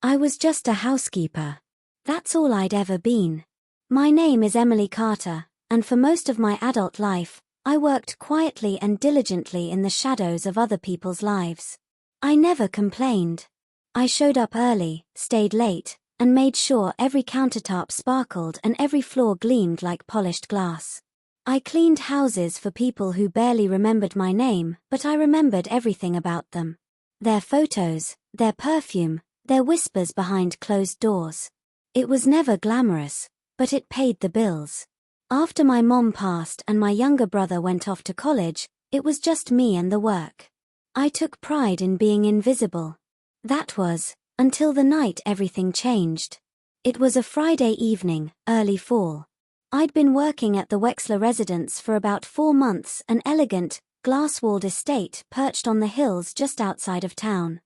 I was just a housekeeper. That's all I'd ever been. My name is Emily Carter, and for most of my adult life, I worked quietly and diligently in the shadows of other people's lives. I never complained. I showed up early, stayed late, and made sure every countertop sparkled and every floor gleamed like polished glass. I cleaned houses for people who barely remembered my name, but I remembered everything about them. Their photos, their perfume, their whispers behind closed doors. It was never glamorous, but it paid the bills. After my mom passed and my younger brother went off to college, it was just me and the work. I took pride in being invisible. That was, until the night everything changed. It was a Friday evening, early fall. I'd been working at the Wexler residence for about 4 months, an elegant, glass-walled estate perched on the hills just outside of town.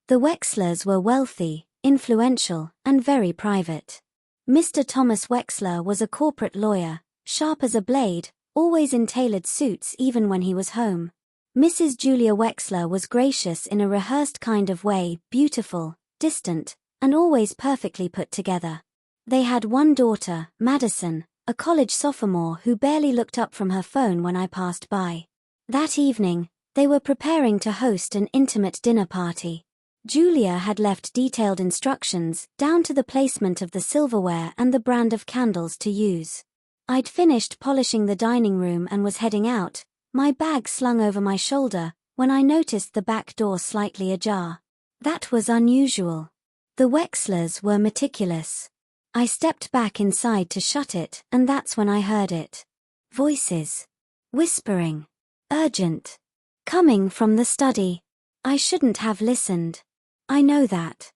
The Wexlers were wealthy, influential, and very private. Mr. Thomas Wexler was a corporate lawyer, sharp as a blade, always in tailored suits even when he was home. Mrs. Julia Wexler was gracious in a rehearsed kind of way, beautiful, distant, and always perfectly put together. They had one daughter, Madison, a college sophomore who barely looked up from her phone when I passed by. That evening, they were preparing to host an intimate dinner party. Julia had left detailed instructions, down to the placement of the silverware and the brand of candles to use. I'd finished polishing the dining room and was heading out, my bag slung over my shoulder, when I noticed the back door slightly ajar. That was unusual. The Wexlers were meticulous. I stepped back inside to shut it, and that's when I heard it. Voices. Whispering. Urgent. Coming from the study. I shouldn't have listened. I know that.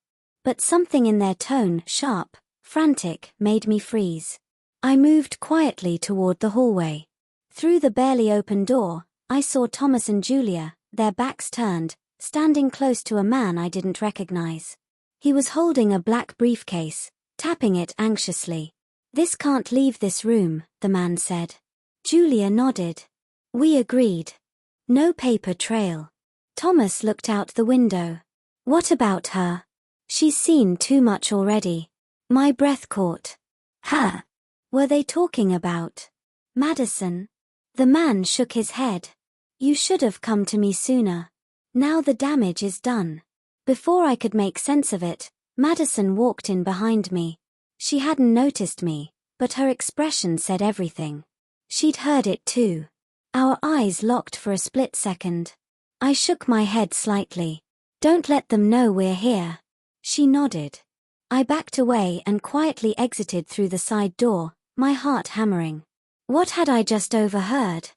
But something in their tone, sharp, frantic, made me freeze. I moved quietly toward the hallway. Through the barely open door, I saw Thomas and Julia, their backs turned, standing close to a man I didn't recognize. He was holding a black briefcase, tapping it anxiously. "This can't leave this room," the man said. Julia nodded. We agreed. No paper trail. Thomas looked out the window. "What about her? She's seen too much already." My breath caught. Her? Were they talking about Madison? The man shook his head. "You should have come to me sooner. Now the damage is done." Before I could make sense of it, Madison walked in behind me. She hadn't noticed me, but her expression said everything. She'd heard it too. Our eyes locked for a split second. I shook my head slightly. "Don't let them know we're here." She nodded. I backed away and quietly exited through the side door, my heart hammering. What had I just overheard?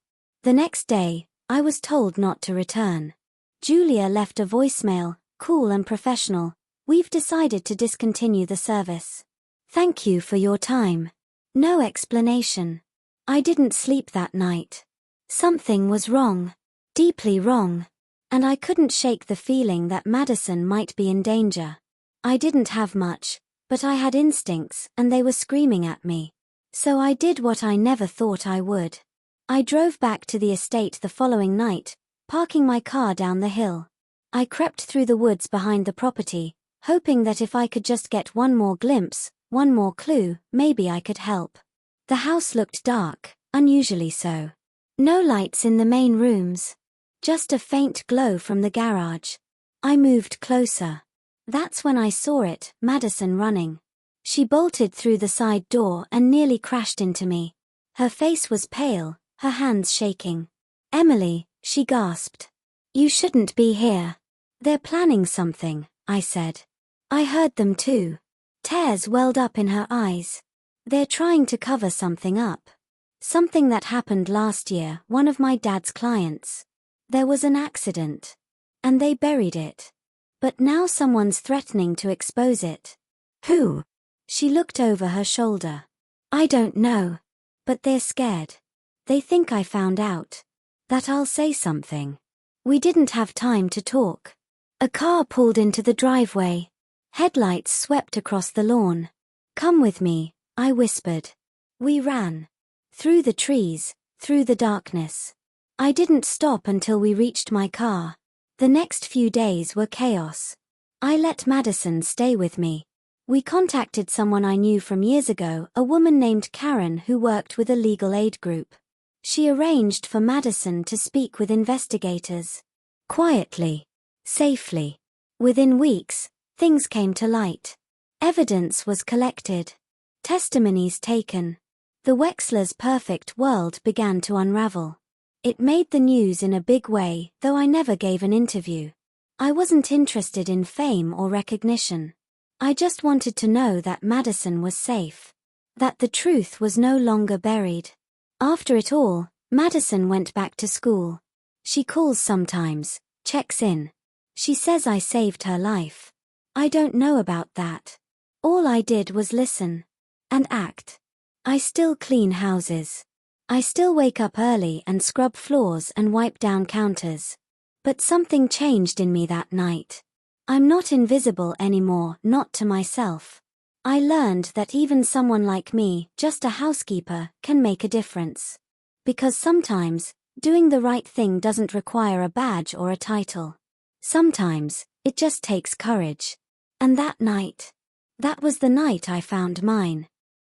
The next day, I was told not to return. Julia left a voicemail, cool and professional. "We've decided to discontinue the service. Thank you for your time." No explanation. I didn't sleep that night. Something was wrong. Deeply wrong. And I couldn't shake the feeling that Madison might be in danger. I didn't have much, but I had instincts, and they were screaming at me. So I did what I never thought I would. I drove back to the estate the following night, parking my car down the hill. I crept through the woods behind the property, hoping that if I could just get one more glimpse, one more clue, maybe I could help. The house looked dark, unusually so. No lights in the main rooms. Just a faint glow from the garage. I moved closer. That's when I saw it, Madison running. She bolted through the side door and nearly crashed into me. Her face was pale, her hands shaking. "Emily," she gasped. "You shouldn't be here." "They're planning something," I said. I heard them too. Tears welled up in her eyes. "They're trying to cover something up. Something that happened last year, one of my dad's clients. There was an accident. And they buried it. But now someone's threatening to expose it." "Who?" She looked over her shoulder. "I don't know. But they're scared. They think I found out. That I'll say something." We didn't have time to talk. A car pulled into the driveway. Headlights swept across the lawn. "Come with me," I whispered. We ran. Through the trees, through the darkness. I didn't stop until we reached my car. The next few days were chaos. I let Madison stay with me. We contacted someone I knew from years ago, a woman named Karen who worked with a legal aid group. She arranged for Madison to speak with investigators. Quietly. Safely. Within weeks, things came to light. Evidence was collected. Testimonies taken. The Wexler's perfect world began to unravel. It made the news in a big way, though I never gave an interview. I wasn't interested in fame or recognition. I just wanted to know that Madison was safe. That the truth was no longer buried. After it all, Madison went back to school. She calls sometimes, checks in. She says I saved her life. I don't know about that. All I did was listen. And act. I still clean houses. I still wake up early and scrub floors and wipe down counters. But something changed in me that night. I'm not invisible anymore, not to myself. I learned that even someone like me, just a housekeeper, can make a difference. Because sometimes, doing the right thing doesn't require a badge or a title. Sometimes, it just takes courage. And that night. That was the night I found mine.